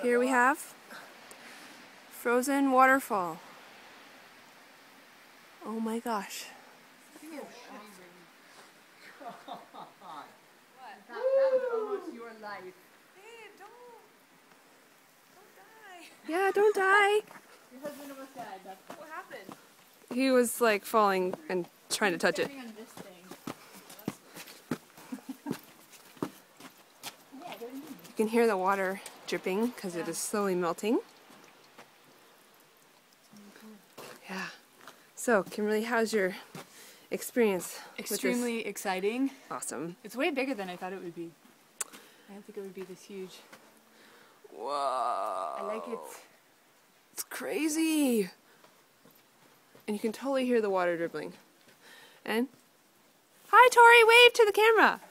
Here we have frozen waterfall. Oh my gosh. That was almost your life. Babe, don't die. Yeah, don't die. Your husband almost died. What happened? He was like falling and trying to touch it. On this thing. You can hear the water dripping because it is slowly melting. Yeah. So, Kimberly, how's your experience? Extremely exciting. Awesome. It's way bigger than I thought it would be. I didn't think it would be this huge. Whoa. I like it. It's crazy. And you can totally hear the water dribbling. And hi, Tori, wave to the camera.